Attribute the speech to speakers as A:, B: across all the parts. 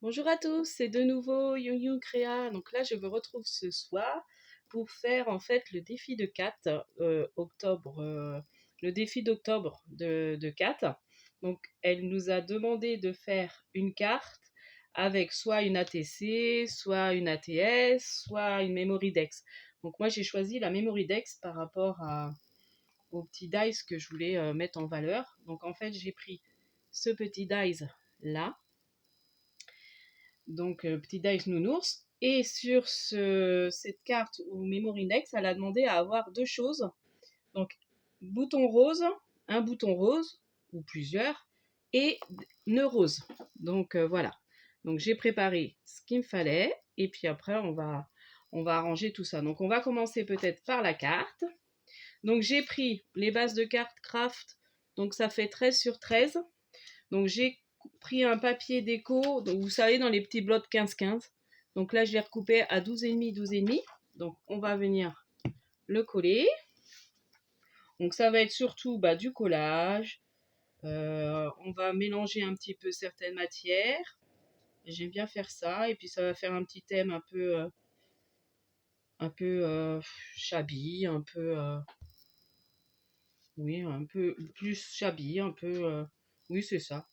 A: Bonjour à tous, c'est de nouveau You Créa. Donc là, je vous retrouve ce soir pour faire en fait le défi de Kat, le défi d'octobre de Kat. Donc elle nous a demandé de faire une carte avec soit une ATC, soit une ATS, soit une Memory Dex. Donc moi, j'ai choisi la Memory Dex par rapport au petit dice que je voulais mettre en valeur. Donc en fait, j'ai pris ce petit dice là, donc petit dice nounours. Et sur cette carte ou Memory Index, elle a demandé à avoir deux choses. Donc bouton rose, un bouton rose ou plusieurs, et nœud rose. Donc voilà. Donc j'ai préparé ce qu'il me fallait et puis après on va arranger tout ça. Donc on va commencer peut-être par la carte. Donc j'ai pris les bases de cartes craft. Donc ça fait 13 sur 13. Donc j'ai pris un papier déco, donc vous savez dans les petits blocs 15-15. Donc là je l'ai recoupé à 12,5, 12,5. Donc on va venir le coller. Donc ça va être surtout du collage. On va mélanger un petit peu certaines matières. J'aime bien faire ça. Et puis ça va faire un petit thème un peu shabby, oui, un peu plus shabby, oui c'est ça.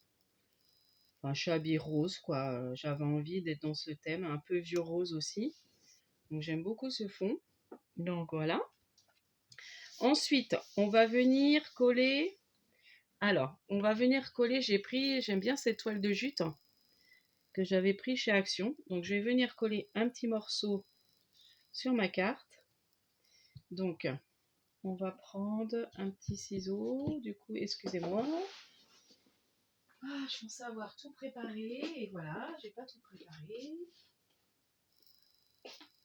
A: Un chablis rose, quoi. J'avais envie d'être dans ce thème, un peu vieux rose aussi. Donc j'aime beaucoup ce fond. Donc voilà. Ensuite, on va venir coller. Alors, on va venir coller. J'aime bien cette toile de jute que j'avais pris chez Action. Donc je vais venir coller un petit morceau sur ma carte. Donc, on va prendre un petit ciseau. Du coup, excusez-moi. Je pensais avoir tout préparé. Et voilà, j'ai pas tout préparé.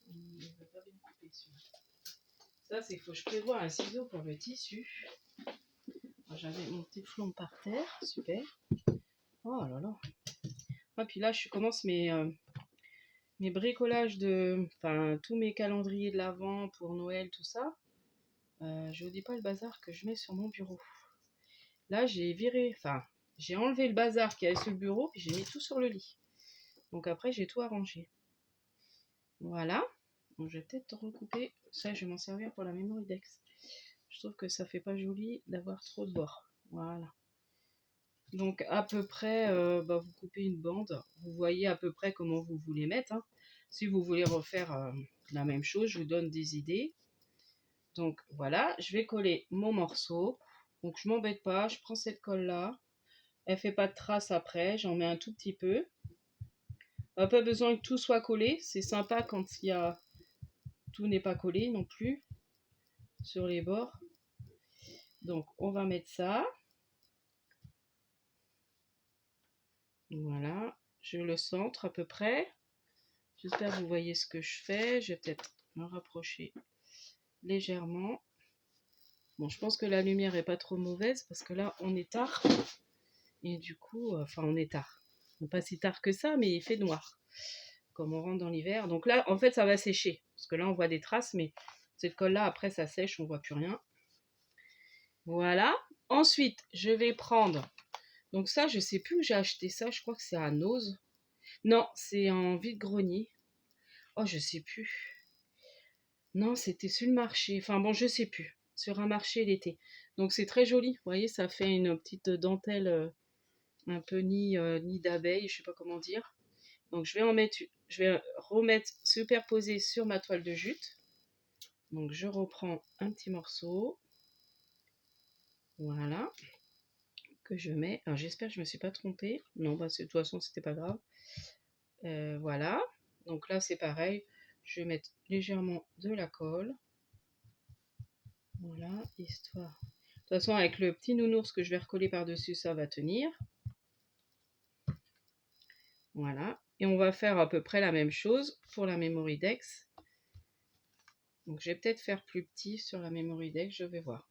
A: Il ne va pas bien couper celui-là. Ça, c'est faut que je prévoie un ciseau pour le tissu. J'avais mon petit flon par terre, super. Oh là là. Ah, puis là, je commence mes bricolages enfin, tous mes calendriers de l'Avent pour Noël, tout ça. Je vous dis pas le bazar que je mets sur mon bureau. Là, j'ai enlevé le bazar qui avait sur le bureau, puis j'ai mis tout sur le lit. Donc après, j'ai tout arrangé. Voilà. Donc, je vais peut-être recouper. Ça, je vais m'en servir pour la Memory Dex. Je trouve que ça fait pas joli d'avoir trop de bords. Voilà. Donc à peu près, vous coupez une bande. Vous voyez à peu près comment vous voulez mettre. Hein. Si vous voulez refaire la même chose, je vous donne des idées. Donc voilà, je vais coller mon morceau. Donc je m'embête pas, je prends cette colle là. Elle fait pas de traces après, j'en mets un tout petit peu. Pas besoin que tout soit collé. C'est sympa quand tout n'est pas collé non plus sur les bords. Donc on va mettre ça. Voilà, je le centre à peu près. J'espère que vous voyez ce que je fais. Je vais peut-être me rapprocher légèrement. Bon, je pense que la lumière est pas trop mauvaise parce que là, on est tard. Et du coup, on est tard. Pas si tard que ça, mais il fait noir. Comme on rentre dans l'hiver. Donc là, en fait, ça va sécher. Parce que là, on voit des traces, mais cette colle-là, après, ça sèche, on voit plus rien. Voilà. Ensuite, je vais prendre. Donc ça, je sais plus où j'ai acheté ça. Je crois que c'est à Nose. Non, c'est en vide-grenier. Oh, je sais plus. Non, c'était sur le marché. Enfin bon, je sais plus. Sur un marché l'été. Donc c'est très joli. Vous voyez, ça fait une petite dentelle un peu nid d'abeille, je sais pas comment dire. Donc je vais remettre superposé sur ma toile de jute. Donc je reprends un petit morceau. Voilà. Que je mets. Alors j'espère que je me suis pas trompée. Non, de toute façon, c'était pas grave. Voilà. Donc là, c'est pareil. Je vais mettre légèrement de la colle. Voilà, histoire. De toute façon, avec le petit nounours que je vais recoller par-dessus, ça va tenir. Voilà. Et on va faire à peu près la même chose pour la Memory Dex. Donc, je vais peut-être faire plus petit sur la Memory Dex, je vais voir.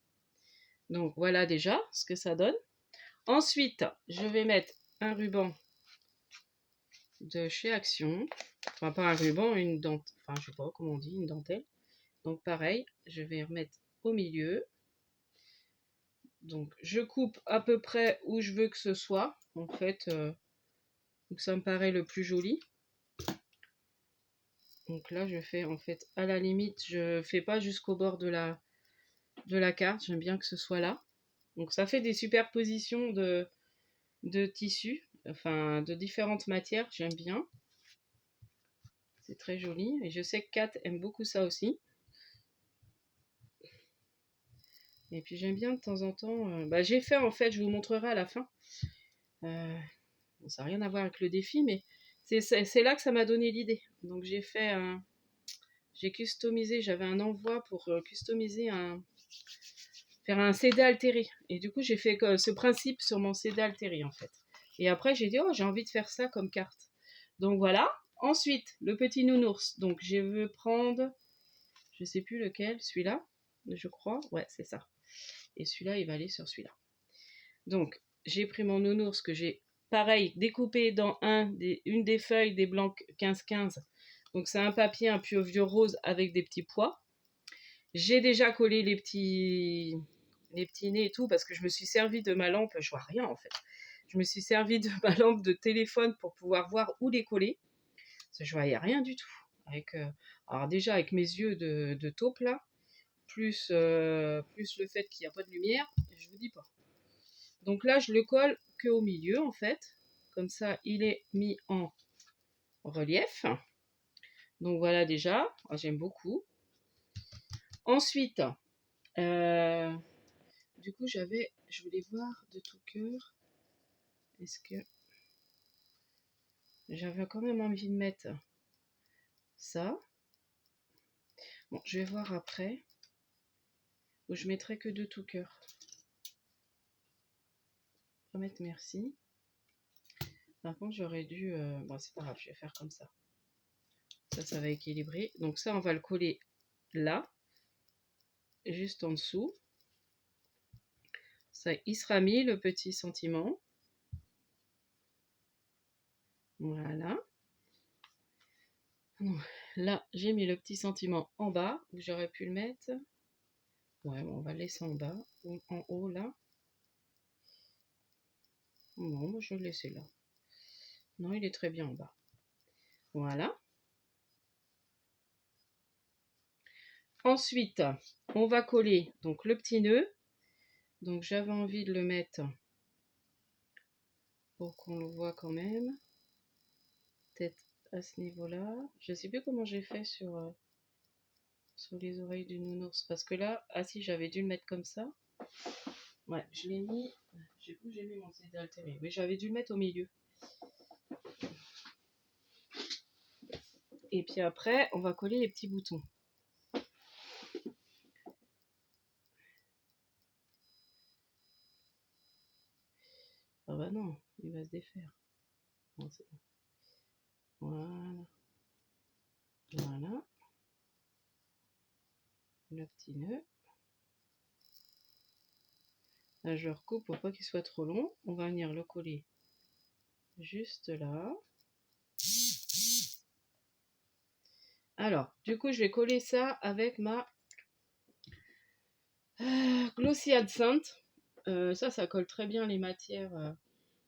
A: Donc, voilà déjà ce que ça donne. Ensuite, je vais mettre un ruban de chez Action. Enfin, pas un ruban, une dentelle. Enfin, je sais pas comment on dit, une dentelle. Donc, pareil, je vais remettre au milieu. Donc je coupe à peu près où je veux que ce soit. En fait, Donc ça me paraît le plus joli. Donc là, je fais en fait, à la limite, je fais pas jusqu'au bord de la carte. J'aime bien que ce soit là. Donc ça fait des superpositions de tissus, enfin de différentes matières. J'aime bien. C'est très joli. Et je sais que Kat aime beaucoup ça aussi. Et puis j'aime bien de temps en temps... j'ai fait en fait, je vous montrerai à la fin. Ça n'a rien à voir avec le défi, mais c'est là que ça m'a donné l'idée. Donc j'ai customisé, j'avais un envoi pour customiser faire un CD altéré. Et du coup, j'ai fait ce principe sur mon CD altéré en fait. Et après, j'ai dit, oh, j'ai envie de faire ça comme carte. Donc voilà. Ensuite, le petit nounours. Donc je veux prendre, je sais plus lequel, celui-là, je crois. Ouais, c'est ça. Et celui-là, il va aller sur celui-là. Donc, j'ai pris mon nounours que j'ai, pareil, découpé dans une des feuilles des blancs 15-15. Donc, c'est un papier un peu vieux rose avec des petits pois. J'ai déjà collé les petits nez et tout parce que je me suis servi de ma lampe, je vois rien en fait. Je me suis servi de ma lampe de téléphone pour pouvoir voir où les coller. Parce que je voyais rien du tout. Alors déjà avec mes yeux de taupe là, plus le fait qu'il n'y a pas de lumière, je vous dis pas. Donc là, je le colle qu'au milieu, en fait. Comme ça, il est mis en relief. Donc voilà déjà, j'aime beaucoup. Ensuite, du coup, je voulais voir de tout cœur. Est-ce que j'avais quand même envie de mettre ça. Bon, je vais voir après. Ou je mettrai que de tout cœur. Je vais mettre merci. Par contre, j'aurais dû... Bon, c'est pas grave, je vais faire comme ça. Ça va équilibrer. Donc ça, on va le coller là. Juste en dessous. Ça, il sera mis, le petit sentiment. Voilà. Là, j'ai mis le petit sentiment en bas, où j'aurais pu le mettre. Ouais, bon, on va le laisser en bas, ou en haut, là. Non, moi, je vais le laisser là. Non, il est très bien en bas. Voilà. Ensuite, on va coller donc le petit nœud. Donc, j'avais envie de le mettre pour qu'on le voit quand même. Peut-être à ce niveau-là. Je ne sais plus comment j'ai fait sur les oreilles du nounours. Parce que là, ah si, j'avais dû le mettre comme ça. Ouais, je l'ai mis. Je sais plus où j'ai mis mon CD altéré. Mais j'avais dû le mettre au milieu. Et puis après, on va coller les petits boutons. Ah bah non, il va se défaire. Bon, c'est bon. Voilà. Voilà. Le petit nœud. Là, je le recoupe pour pas qu'il soit trop long. On va venir le coller juste là. Alors, du coup, je vais coller ça avec ma Glossy Adsainte. Ça colle très bien les matières.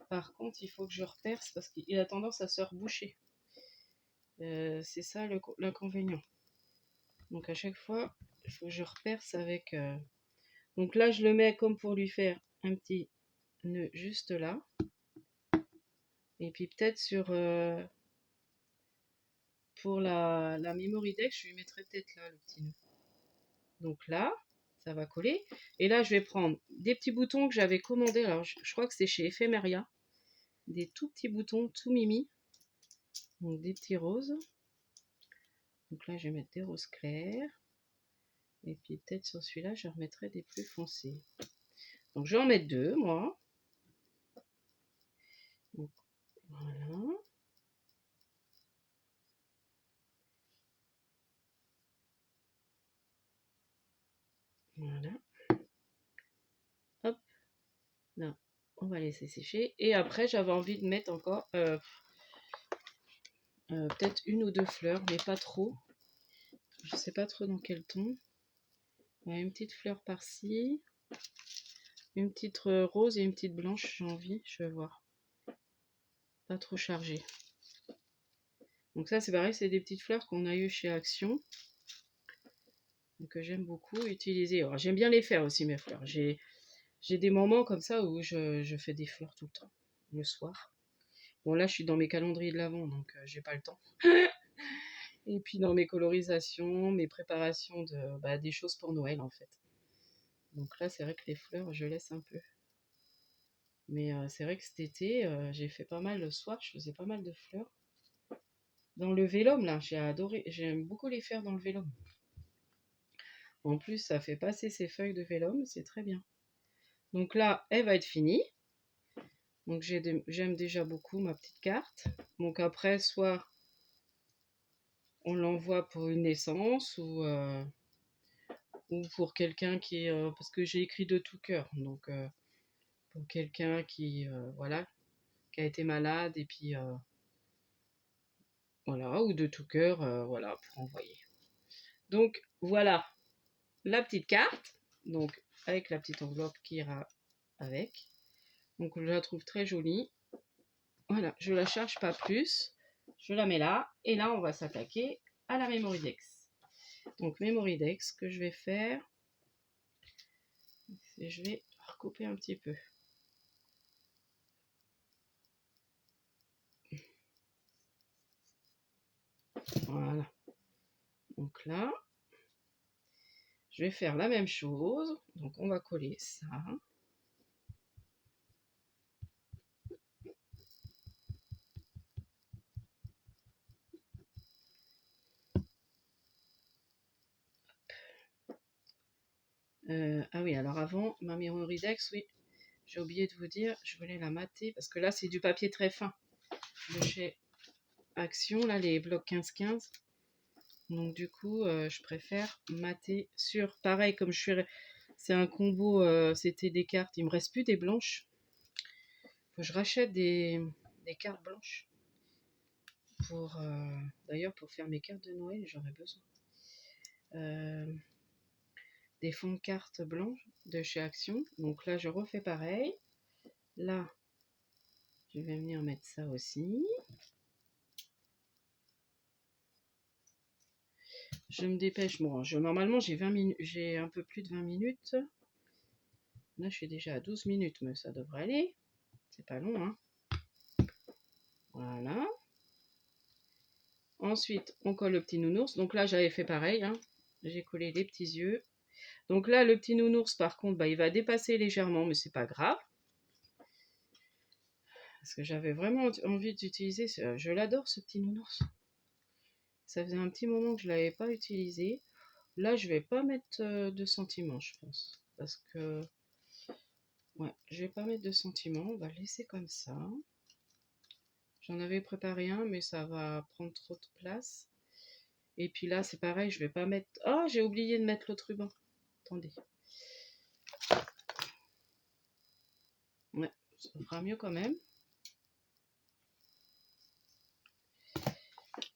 A: Par contre, il faut que je reperce parce qu'il a tendance à se reboucher. C'est ça l'inconvénient. Donc à chaque fois, il faut que je reperce avec... Donc là, je le mets comme pour lui faire un petit nœud juste là. Et puis peut-être pour la Memory Deck, je lui mettrai peut-être là le petit nœud. Donc là, ça va coller. Et là, je vais prendre des petits boutons que j'avais commandés. Alors, je crois que c'est chez Ephemeria. Des tout petits boutons, tout mimi. Donc des petits roses. Donc là, je vais mettre des roses clairs. Et puis peut-être sur celui-là, je remettrai des plus foncés. Donc je vais en mettre deux, moi. Donc, voilà. Voilà. Hop. Là, on va laisser sécher. Et après, j'avais envie de mettre encore peut-être une ou deux fleurs, mais pas trop. Je sais pas trop dans quel ton. Ouais, une petite fleur par-ci. Une petite rose et une petite blanche, j'ai envie. Je vais voir. pas trop chargé. Donc ça c'est pareil, c'est des petites fleurs qu'on a eues chez Action, que j'aime beaucoup utiliser. Alors j'aime bien les faire aussi mes fleurs. J'ai des moments comme ça où je fais des fleurs tout le temps, le soir. Bon là je suis dans mes calendriers de l'Avent, donc j'ai pas le temps. Et puis dans mes colorisations, mes préparations des choses pour Noël en fait. Donc là c'est vrai que les fleurs je laisse un peu. Mais c'est vrai que cet été, j'ai fait pas mal le soir, je faisais pas mal de fleurs. Dans le vélum, là, j'ai adoré, j'aime beaucoup les faire dans le vélum. En plus, ça fait passer ces feuilles de vélum, c'est très bien. Donc là, elle va être finie. Donc j'aime déjà beaucoup ma petite carte. Donc après, soit on l'envoie pour une naissance ou pour quelqu'un qui est... parce que j'ai écrit de tout cœur. Donc pour quelqu'un qui, voilà, qui a été malade et puis... voilà, ou de tout cœur, voilà, pour envoyer. Donc voilà la petite carte, donc avec la petite enveloppe qui ira avec. Donc je la trouve très jolie. Voilà, je la charge pas plus. Je la mets là. Et là, on va s'attaquer à la Memoridex. Donc Memoridex, ce que je vais faire, c'est je vais recouper un petit peu. Voilà. Donc là, je vais faire la même chose. Donc on va coller ça. Ah oui, alors avant, ma Memoridex, oui, j'ai oublié de vous dire, je voulais la mater parce que là, c'est du papier très fin de chez Action, là, les blocs 15-15. Donc du coup, je préfère mater sur... Pareil, comme je suis... C'est un combo, c'était des cartes. Il me reste plus des blanches. Faut que je rachète des cartes blanches. Pour d'ailleurs, pour faire mes cartes de Noël, j'aurais besoin. Des fonds de cartes blanches de chez Action. Donc là, je refais pareil. Là, je vais venir mettre ça aussi. Je me dépêche. Bon, normalement, j'ai un peu plus de 20 minutes. Là, je suis déjà à 12 minutes, mais ça devrait aller. C'est pas long, hein. Voilà. Ensuite, on colle le petit nounours. Donc là, j'avais fait pareil, hein. J'ai collé les petits yeux. Donc là, le petit nounours, par contre, il va dépasser légèrement, mais c'est pas grave. Parce que j'avais vraiment envie d'utiliser. Je l'adore, ce petit nounours. Ça faisait un petit moment que je ne l'avais pas utilisé. Là, je vais pas mettre de sentiments, je pense. Parce que... Ouais, je vais pas mettre de sentiments. On va le laisser comme ça. J'en avais préparé un, mais ça va prendre trop de place. Et puis là, c'est pareil, je vais pas mettre... Oh, j'ai oublié de mettre l'autre ruban. Attendez. Ouais, ça fera mieux quand même.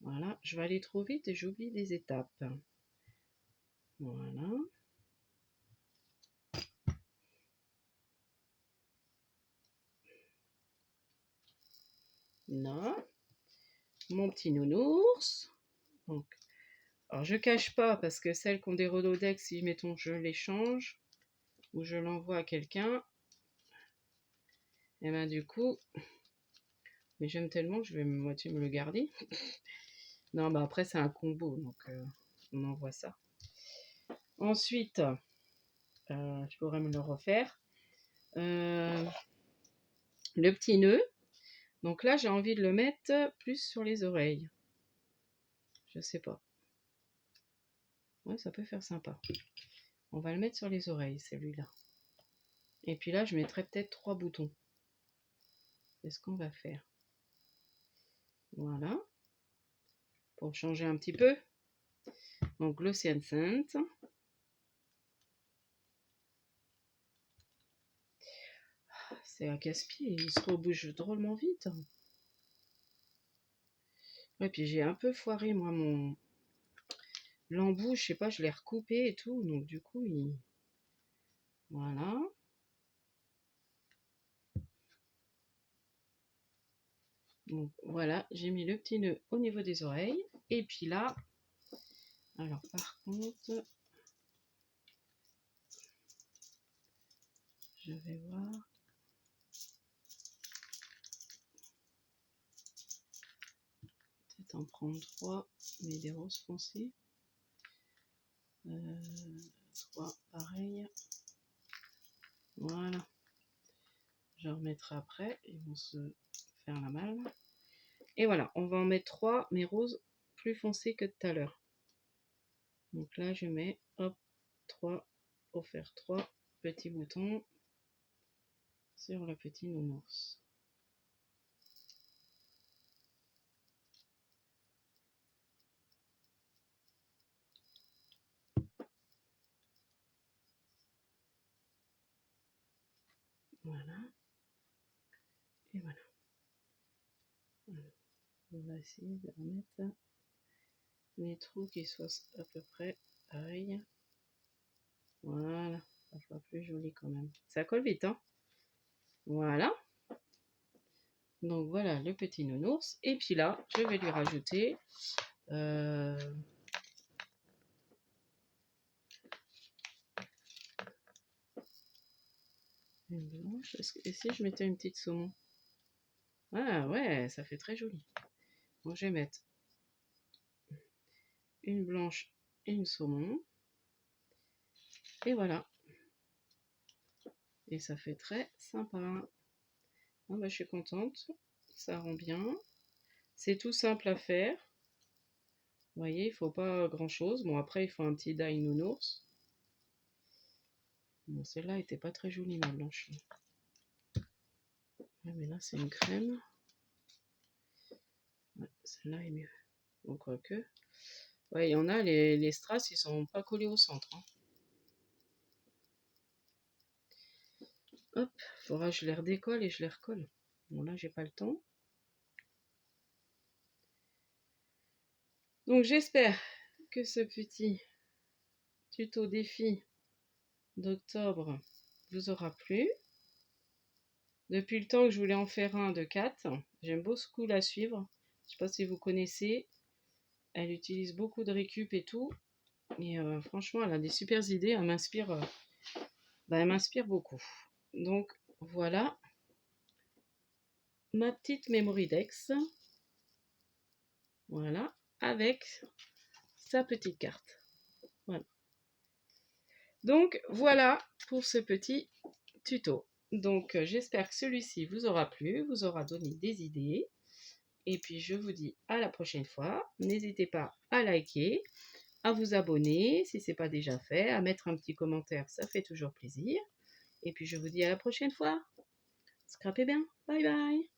A: Voilà, je vais aller trop vite et j'oublie des étapes. Voilà. Là, mon petit nounours. Donc, alors je cache pas parce que celles qui ont des Rolodex, si mettons je les change ou je l'envoie à quelqu'un, et ben du coup, mais j'aime tellement que je vais moitié me le garder. Non, bah après c'est un combo, donc on envoie ça. Ensuite, je pourrais me le refaire. Le petit nœud. Donc là, j'ai envie de le mettre plus sur les oreilles. Je sais pas. Ouais, ça peut faire sympa. On va le mettre sur les oreilles, celui-là. Et puis là, je mettrai peut-être 3 boutons. C'est ce qu'on va faire. Voilà. Pour changer un petit peu. Donc, l'Océan Sainte. C'est un casse-pied, il se rebouge drôlement vite. Ouais, puis j'ai un peu foiré, moi, mon l'embout, je sais pas, je l'ai recoupé et tout, donc du coup, il... Voilà. Donc voilà, j'ai mis le petit nœud au niveau des oreilles. Et puis là, alors par contre, je vais voir. Peut-être en prendre 3, mais des roses foncées. 3 pareil. Voilà. Je remettrai après, ils vont se faire la malle. Et voilà, on va en mettre 3, mais roses plus foncées que tout à l'heure. Donc là, je mets, hop, 3, pour faire 3 petits boutons sur le petit nounours. Voilà. Et voilà. On va essayer de remettre les trous qui soient à peu près pareils. Voilà, ça fera plus joli quand même. Ça colle vite, hein. Voilà. Donc voilà le petit nounours. Et puis là, je vais lui rajouter une blanche. Et si je mettais une petite saumon? Ah ouais, ça fait très joli. Donc je vais mettre une blanche et une saumon. Et voilà. Et ça fait très sympa. Ah bah, je suis contente. Ça rend bien. C'est tout simple à faire. Vous voyez, il faut pas grand chose. Bon, après, il faut un petit die nounours. Bon, celle-là était pas très jolie, ma blanche. Ouais, mais là, c'est une crème. Ouais, celle-là est mieux. Donc, quoique. Ouais, il y en a, les strass, ils sont pas collés au centre. Hein. Hop, il faudra que je les redécolle et je les recolle. Bon, là, j'ai pas le temps. Donc, j'espère que ce petit tuto défi d'octobre vous aura plu. Depuis le temps que je voulais en faire un de 4, j'aime beaucoup la suivre. Je ne sais pas si vous connaissez. Elle utilise beaucoup de récup et tout. Et franchement, elle a des super idées. Elle m'inspire beaucoup. Donc, voilà ma petite Memory Dex. Voilà. Avec sa petite carte. Voilà. Donc, voilà pour ce petit tuto. Donc, j'espère que celui-ci vous aura plu, vous aura donné des idées. Et puis, je vous dis à la prochaine fois. N'hésitez pas à liker, à vous abonner si ce n'est pas déjà fait, à mettre un petit commentaire, ça fait toujours plaisir. Et puis, je vous dis à la prochaine fois. Scrapez bien. Bye bye.